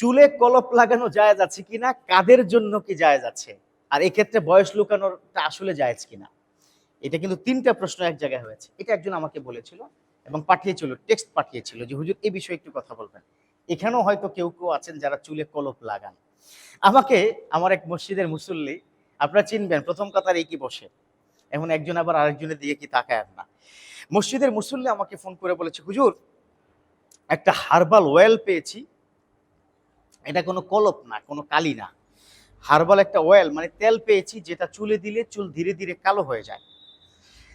চুলে কলপ লাগানো জায়েজ আছে কিনা, কাদের জন্য কি জায়েজ আছে, আর এক্ষেত্রে বয়স লুকানোটা আসলে জায়েজ কিনা। এটা কিন্তু তিনটা প্রশ্ন এক জায়গায় হয়েছে। এটা একজন আমাকে বলেছিল এবং পাঠিয়েছিল, টেক্সট পাঠিয়েছিল যে হুজুর এই বিষয়ে একটু কথা বলবেন। এখানেও হয়তো কেউ কেউ আছেন যারা চুলে কলপ লাগান। আমাকে আমার এক মসজিদের মুসল্লি, আপনারা চিনবেন, প্রথম কাতার এই কি বসে, এখন একজন আবার আরেকজনের দিকে কি তাকায় না, মসজিদের মুসল্লি আমাকে ফোন করে বলেছে, হুজুর একটা হার্বাল অয়েল পেয়েছি, এটা কোনো কলপ না, কোনো কালি না, হার্বাল একটা অয়েল মানে তেল পেয়েছি, যেটা চুলে দিলে চুল ধীরে ধীরে কালো হয়ে যায়।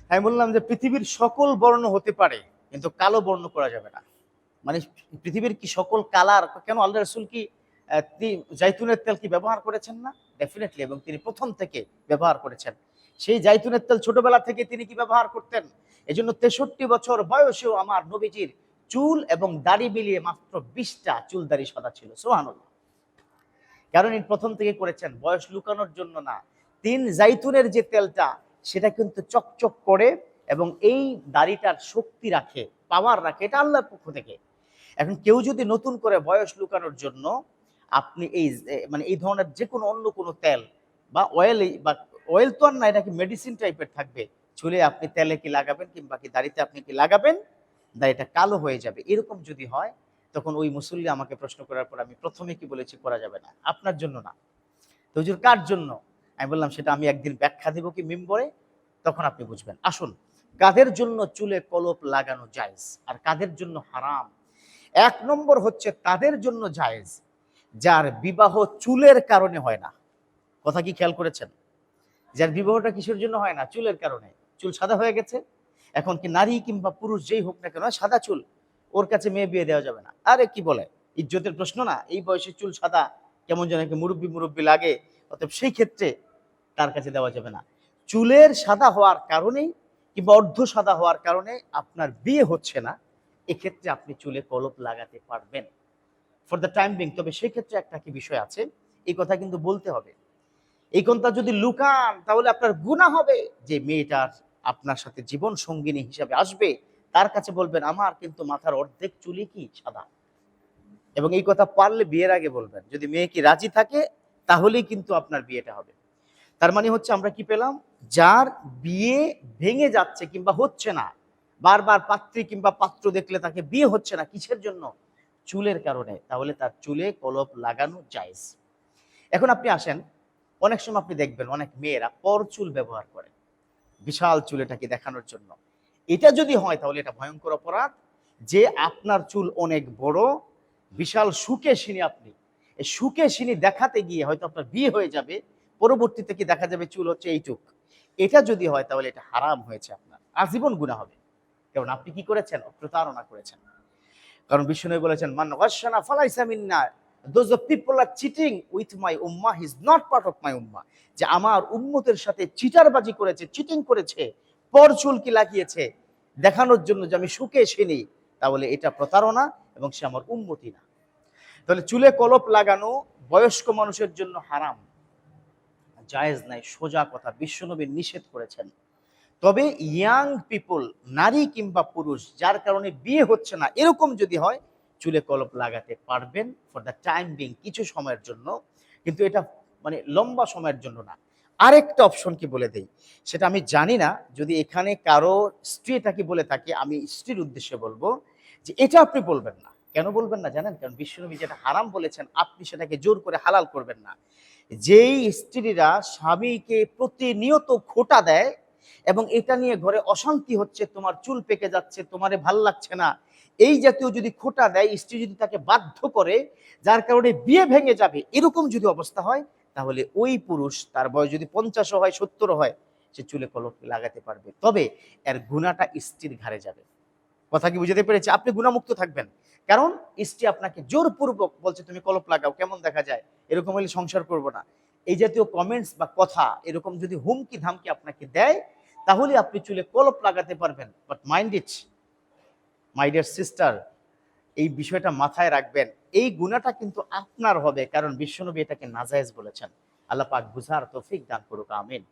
আমি বললাম যে পৃথিবীর সকল বর্ণ হতে পারে, কিন্তু কালো বর্ণ করা যাবে না। মানে পৃথিবীর কি সকল কালার, কেন আল্লাহ রাসূল কি জাইতুনের তেল কি ব্যবহার করেছেন না? ডেফিনেটলি, এবং তিনি প্রথম থেকে ব্যবহার করেছেন। সেই জাইতুনের তেল ছোটবেলা থেকে তিনি কি ব্যবহার করতেন। এজন্য 63 বছর বয়সেও আমার নবীজির চুল এবং দাড়ি মিলিয়ে মাত্র 20টা চুল দাড়ি সাদা ছিল। সুবহানাল্লাহ। কারণ এই প্রথম থেকে করেছেন, বয়স লুকানোর জন্য না। তিন জাইতুনের যে তেলটা, সেটা কিন্তু চকচক করে এবং এই দাড়িটার শক্তি রাখে, পাওয়ার রাখে, এটা আল্লাহর পক্ষ থেকে। এখন কেউ যদি নতুন করে বয়স লুকানোর জন্য আপনি এই মানে এই ধরনের যে কোনো অন্য কোনো তেল বা অয়েল, বা অয়েল তো আর না, এটা কি মেডিসিন টাইপের থাকবে, চুলে আপনি তেলে কি লাগাবেন কিংবা কি দাড়িতে আপনি কি লাগাবেন, দাড়িটা কালো হয়ে যাবে, এরকম যদি হয়, তখন ওই মুসল্লি আমাকে প্রশ্ন করার পর আমি প্রথমে কি বলেছি, করা যাবে না, আপনার জন্য না। তো হুজুর কার জন্য? আমি বললাম সেটা আমি একদিন ব্যাখ্যা দেব কি মিম্বরে, তখন আপনি বুঝবেন। আসুন, কাদের জন্য চুলে কলপ লাগানো জায়েজ আর কাদের জন্য হারাম। এক নম্বর হচ্ছে তাদের জন্য জায়েজ যার বিবাহ চুলের কারণে হয় না। কথা কি খেয়াল করেছেন? যার বিবাহটা কিসের জন্য হয় না? চুলের কারণে। চুল সাদা হয়ে গেছে, এখন কি নারী কিংবা পুরুষ যেই হোক না কেন, সাদা চুল, ওর কাছে মেয়ে বিয়ে দেওয়া যাবে না। আরে কি বলে, ইজ্জতের প্রশ্ন না? এই বয়সে চুল সাদা কেমন যেন মুরব্বী মুরব্বী লাগে, অতএব সেই ক্ষেত্রে তার কাছে দেওয়া যাবে না। চুলের সাদা হওয়ার কারণেই কিংবা অর্ধ সাদা হওয়ার কারণে আপনার বিয়ে হচ্ছে না, এক্ষেত্রে আপনি চুলে কলপ লাগাতে পারবেন ফর দ্য টাইম বিং। তবে সেক্ষেত্রে একটা কি বিষয় আছে, এই কথা কিন্তু বলতে হবে। এই কথা যদি লুকান তাহলে আপনার গুনাহ হবে। যে মেয়েটার আপনার সাথে জীবন সঙ্গিনী হিসাবে আসবে, তার কাছে বলবেন আমার কিন্তু মাথার অর্ধেক চুলই কি সাদা, এবং এই কথা পারলে বিয়ের আগে বলবেন। যদি মেয়ে কি রাজি থাকে, তাহলেই কিন্তু আপনার বিয়েটা হবে। তার মানে হচ্ছে আমরা কি পেলাম, যার বিয়ে ভেঙে যাচ্ছে কিংবা হচ্ছে না, বারবার পাত্রী কিংবা পাত্র দেখলে তাকে বিয়ে হচ্ছে না, কিসের জন্য? চুলের কারণে, তাহলে তার চুলে কলপ লাগানো জায়েজ। এখন আপনি আসেন, অনেক সময় আপনি দেখবেন অনেক মেয়েরা পরচুল ব্যবহার করে বিশাল চুলেটাকে দেখানোর জন্য। এটা যদি হয় তাহলে এটা ভয়ঙ্কর অপরাধ। যে আপনার চুল অনেক বড়, বিশাল সুকে সিনি, আপনি এই সুকে সিনি দেখাতে গিয়ে হয়তো আপনার বিয়ে হয়ে যাবে, পরবর্তীতে কি দেখা যাবে চুল হচ্ছে এইটুক। এটা যদি হয় তাহলে এটা হারাম হয়েছে, আপনার আজীবন গুনাহ হবে। কারণ আপনি কি করেছেন? প্রতারণা করেছেন। কারণ বিষ্ণু বলেছেন, মান গাশশানা ফালাইসা মিন্না, those of people are cheating with my ummah, he is not part of my ummah। যে আমার উম্মতের সাথে চিটারবাজি করেছে, চিটিং করেছে, পর চুলকি লাগিয়েছে দেখানোর জন্য যে আমি সুখে এসেনি, তাহলে এটা প্রতারণা এবং সে আমার উম্মতি না। তাহলে চুলে কলপ লাগানো বয়স্ক মানুষের জন্য হারাম, জায়েজ নাই, সোজা কথা, বিশ্বনবী নিষেধ করেছেন। তবে ইয়াং পিপল, নারী কিংবা পুরুষ, যার কারণে বিয়ে হচ্ছে না, এরকম যদি হয়, চুলে কলপ লাগাতে পারবেন ফর দ্য টাইম বিং, কিছু সময়ের জন্য, কিন্তু এটা মানে লম্বা সময়ের জন্য না। আরেকটা অপশন কি বলে দেই, সেটা আমি জানি না, যদি এখানে কারো স্ত্রী এটা কি বলে থাকে, আমি স্ত্রীর উদ্দেশ্যে বলবো যে এটা আপনি বলবেন না। কেন বলবেন না জানেন? কারণ বিশ্বনবী যেটা হারাম বলেছেন, আপনি সেটাকে জোর করে হালাল করবেন না। যেই স্ত্রীরা স্বামীকে প্রতিনিয়ত খোঁটা দেয় এবং এটা নিয়ে ঘরে অশান্তি হচ্ছে, তোমার চুল পেকে যাচ্ছে, তোমারে ভাল লাগছে না, এই জাতীয় যদি খোঁটা দেয়, স্ত্রী যদি তাকে বাধ্য করে, যার কারণে বিয়ে ভেঙে যাবে, এরকম যদি অবস্থা হয়, তাহলে ওই পুরুষ, তার বয়স যদি 50 হয়, 70 হয়, সে চুলে কলপ লাগাতে পারবে। তবে এর গুণাটা স্ত্রীর ঘাড়ে যাবে। কথা কি বুঝতে পেরেছি? আপনি গুণামুক্ত থাকবেন, কারণ স্ত্রী আপনাকে জোরপূর্বক বলছে তুমি কলপ লাগাও, কেমন দেখা যায়, এরকম হলে সংসার করব না, এই জাতীয় কমেন্টস বা কথা, এরকম যদি হুমকি ধামকি আপনাকে দেয়, তাহলে আপনি চুলে কলপ লাগাতে পারবেন। But mind it, my dear sister, এই বিষয়টা মাথায় রাখবেন, এই গুণাটা কিন্তু আপনার হবে, কারণ বিশ্বনবী এটাকে নাজায়েজ বলেছেন। আল্লাহ পাক বুঝার তৌফিক দান করুক, আমিন।